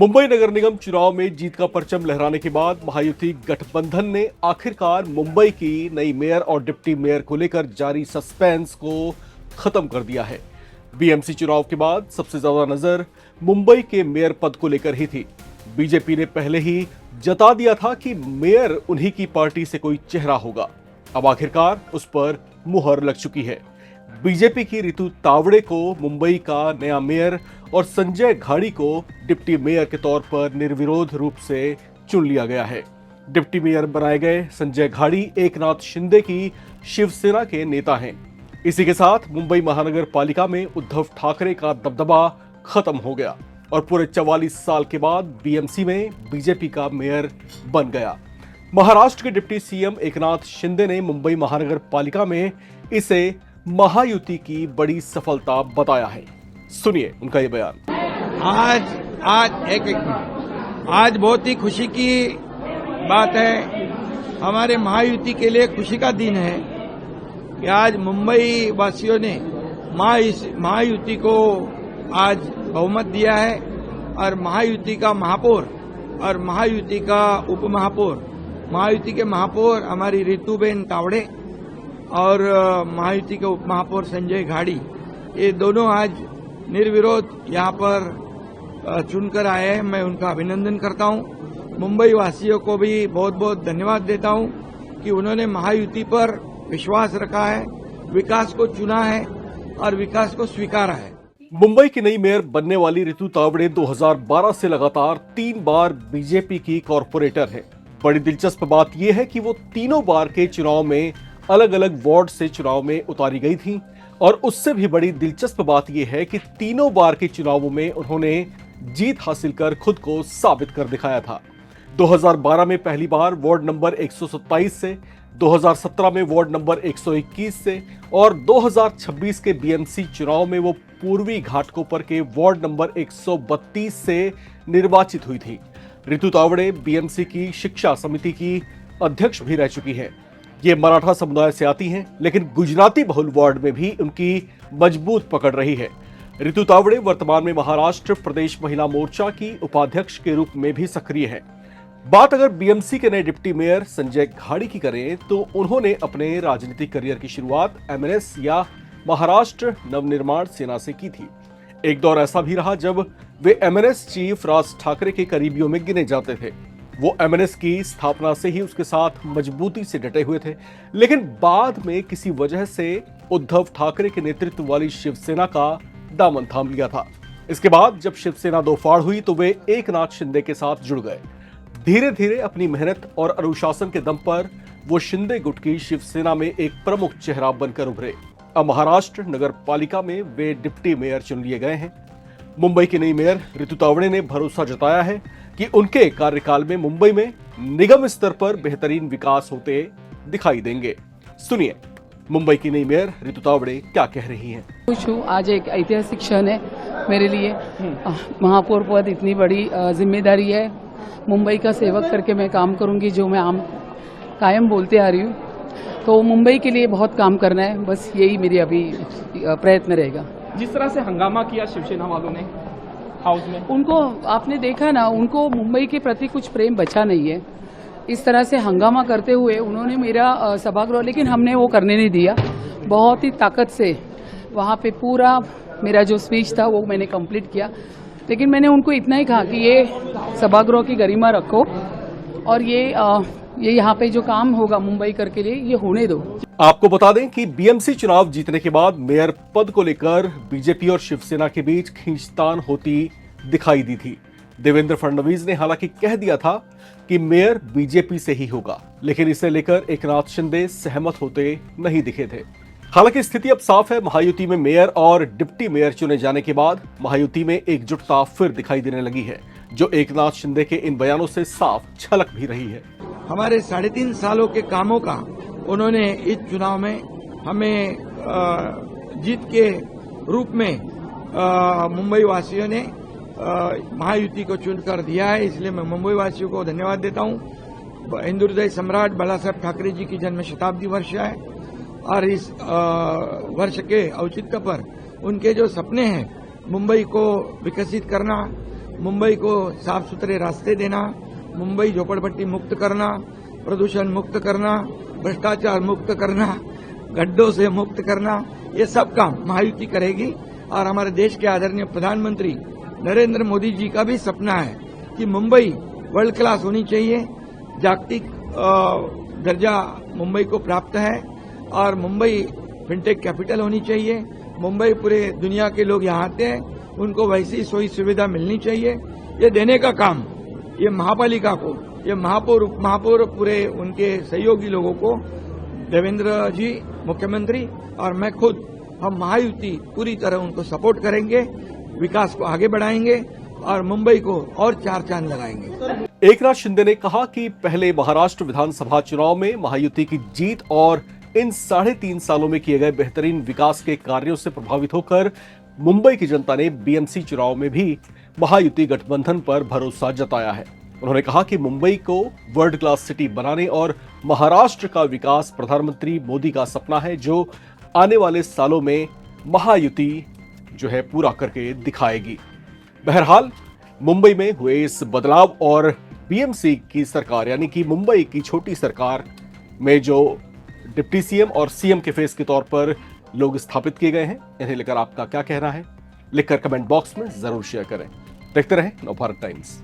मुंबई नगर निगम चुनाव में जीत का परचम लहराने के बाद महायुति गठबंधन ने आखिरकार मुंबई की नई मेयर और डिप्टी मेयर को लेकर जारी सस्पेंस को खत्म कर दिया है। बीएमसी चुनाव के बाद सबसे ज्यादा नजर मुंबई के मेयर पद को लेकर ही थी। बीजेपी ने पहले ही जता दिया था कि मेयर उन्हीं की पार्टी से कोई चेहरा होगा। अब आखिरकार उस पर मुहर लग चुकी है। बीजेपी की रितु तावड़े को मुंबई का नया मेयर और संजय घाड़ी को डिप्टी मेयर के तौर पर निर्विरोध रूप से चुन लिया गया है। डिप्टी मेयर बनाए गए संजय घाड़ी एकनाथ शिंदे की शिवसेना के नेता हैं। इसी के साथ मुंबई महानगर पालिका में उद्धव ठाकरे का दबदबा खत्म हो गया और पूरे 44 साल के बाद बीएमसी में बीजेपी का मेयर बन गया। महाराष्ट्र के डिप्टी सीएम एकनाथ शिंदे ने मुंबई महानगर पालिका में इसे महायुति की बड़ी सफलता बताया है। सुनिए उनका ये बयान। आज बहुत ही खुशी की बात है। हमारे महायुति के लिए खुशी का दिन है कि आज मुंबई वासियों ने महायुति को आज बहुमत दिया है और महायुति का महापौर और महायुति का उपमहापौर, महायुति के महापौर हमारी रितुबेन तावड़े और महायुति के उपमहापौर संजय घाड़ी, ये दोनों आज निर्विरोध यहाँ पर चुनकर आए हैं। मैं उनका अभिनंदन करता हूँ। मुंबई वासियों को भी बहुत बहुत धन्यवाद देता हूँ कि उन्होंने महायुति पर विश्वास रखा है, विकास को चुना है और विकास को स्वीकारा है। मुंबई की नई मेयर बनने वाली रितु तावड़े 2012 से लगातार 3 बार बीजेपी की कॉर्पोरेटर है। बड़ी दिलचस्प बात यह है कि वो तीनों बार के चुनाव में अलग अलग वार्ड से चुनाव में उतारी गई थी और उससे भी बड़ी दिलचस्प बात यह है कि तीनों बार के चुनावों में उन्होंने जीत हासिल कर खुद को साबित कर दिखाया था। 2012 में पहली बार वार्ड नंबर 127 से, 2017 में वार्ड नंबर 121 से और 2026 के बीएमसी चुनाव में वो पूर्वी घाटकोपर के वार्ड नंबर 132 से निर्वाचित हुई थी। रितु तावड़े बीएमसी की शिक्षा समिति की अध्यक्ष भी रह चुकी हैं। ये मराठा समुदाय से आती हैं, लेकिन गुजराती बहुल वार्ड में भी उनकी मजबूत पकड़ रही है। रितु तावड़े वर्तमान में महाराष्ट्र प्रदेश महिला मोर्चा की उपाध्यक्ष के रूप में भी सक्रिय है। बात अगर बीएमसी के नए डिप्टी मेयर संजय घाड़ी की करें तो उन्होंने अपने राजनीतिक करियर की शुरुआत एमएनएस या महाराष्ट्र नवनिर्माण सेना से की थी। एक दौर ऐसा भी रहा जब वे एमएनएस चीफ राज ठाकरे के करीबियों में गिने जाते थे। वो एमएनएस की स्थापना से ही उसके साथ मजबूती से डटे हुए थे, लेकिन बाद में किसी वजह से उद्धव ठाकरे के नेतृत्व वाली शिवसेना का दामन थाम लिया था। इसके बाद जब शिवसेना दो फाड़ हुई तो वे एकनाथ शिंदे के साथ जुड़ गए। धीरे धीरे अपनी मेहनत और अनुशासन के दम पर वो शिंदे गुट की शिवसेना में एक प्रमुख चेहरा बनकर उभरे। अब महाराष्ट्र नगर पालिका में वे डिप्टी मेयर चुन लिए गए हैं। मुंबई की नई मेयर रितु तावड़े ने भरोसा जताया है कि उनके कार्यकाल में मुंबई में निगम स्तर पर बेहतरीन विकास होते दिखाई देंगे। सुनिए मुंबई की नई मेयर रितु तावड़े क्या कह रही हैं। खुश हूँ, आज एक ऐतिहासिक क्षण है मेरे लिए। महापौर पद इतनी बड़ी जिम्मेदारी है। मुंबई का सेवक करके मैं काम करूंगी, जो मैं कायम बोलते आ रही हूँ। तो मुंबई के लिए बहुत काम करना है, बस यही मेरी अभी प्रयत्न रहेगा। जिस तरह से हंगामा किया शिवसेना वालों ने हाउस में, उनको आपने देखा ना, उनको मुंबई के प्रति कुछ प्रेम बचा नहीं है। इस तरह से हंगामा करते हुए उन्होंने मेरा सभागृह, लेकिन हमने वो करने नहीं दिया। बहुत ही ताकत से वहाँ पे पूरा मेरा जो स्पीच था वो मैंने कंप्लीट किया, लेकिन मैंने उनको इतना ही कहा कि ये सभागृह की गरिमा रखो और ये यहाँ पे जो काम होगा मुंबई करके लिए ये होने दो। आपको बता दें कि बीएमसी चुनाव जीतने के बाद मेयर पद को लेकर बीजेपी और शिवसेना के बीच खींचतान होती दिखाई दी थी। देवेंद्र फडणवीस ने हालांकि कह दिया था कि मेयर बीजेपी से ही होगा, लेकिन इसे लेकर एकनाथ शिंदे सहमत होते नहीं दिखे थे। हालांकि स्थिति अब साफ है। महायुति में मेयर और डिप्टी मेयर चुने जाने के बाद महायुति में एकजुटता फिर दिखाई देने लगी है, जो एकनाथ शिंदे के इन बयानों से साफ झलक भी रही है। हमारे 3.5 सालों के कामों का उन्होंने इस चुनाव में हमें जीत के रूप में मुंबई वासियों ने महायुति को चुनकर दिया है। इसलिए मैं मुंबई वासियों को धन्यवाद देता हूँ। हिंदू हृदय सम्राट बाला साहब ठाकरे जी की जन्म शताब्दी वर्ष है और इस वर्ष के औचित्य पर उनके जो सपने हैं मुंबई को विकसित करना, मुंबई को साफ सुथरे रास्ते देना, मुंबई झोपड़पट्टी मुक्त करना, प्रदूषण मुक्त करना, भ्रष्टाचार मुक्त करना, गड्ढों से मुक्त करना, ये सब काम महायुति करेगी। और हमारे देश के आदरणीय प्रधानमंत्री नरेंद्र मोदी जी का भी सपना है कि मुंबई वर्ल्ड क्लास होनी चाहिए, जागतिक दर्जा मुंबई को प्राप्त है और मुंबई फिनटेक कैपिटल होनी चाहिए। मुंबई पूरे दुनिया के लोग यहाँ आते हैं, उनको वैसी सुविधा मिलनी चाहिए। ये देने का काम ये महापालिका को, ये महापौर पूरे उनके सहयोगी लोगों को, देवेंद्र जी मुख्यमंत्री और मैं खुद, हम महायुति पूरी तरह उनको सपोर्ट करेंगे, विकास को आगे बढ़ाएंगे और मुंबई को और चार चांद लगाएंगे। एकनाथ शिंदे ने कहा कि पहले महाराष्ट्र विधानसभा चुनाव में महायुति की जीत और इन 3.5 सालों में किए गए बेहतरीन विकास के कार्यों से प्रभावित होकर मुंबई की जनता ने बीएमसी चुनाव में भी महायुति गठबंधन पर भरोसा जताया है। उन्होंने कहा कि मुंबई को वर्ल्ड क्लास सिटी बनाने और महाराष्ट्र का विकास प्रधानमंत्री मोदी का सपना है, जो आने वाले सालों में महायुति जो है पूरा करके दिखाएगी। बहरहाल मुंबई में हुए इस बदलाव और बीएमसी की सरकार यानी कि मुंबई की छोटी सरकार में जो डिप्टी सीएम और सीएम के फेस के तौर पर लोग स्थापित किए गए हैं, इन्हें लेकर आपका क्या कहना है लिखकर कमेंट बॉक्स में जरूर शेयर करें। देखते रहें नवभारत टाइम्स।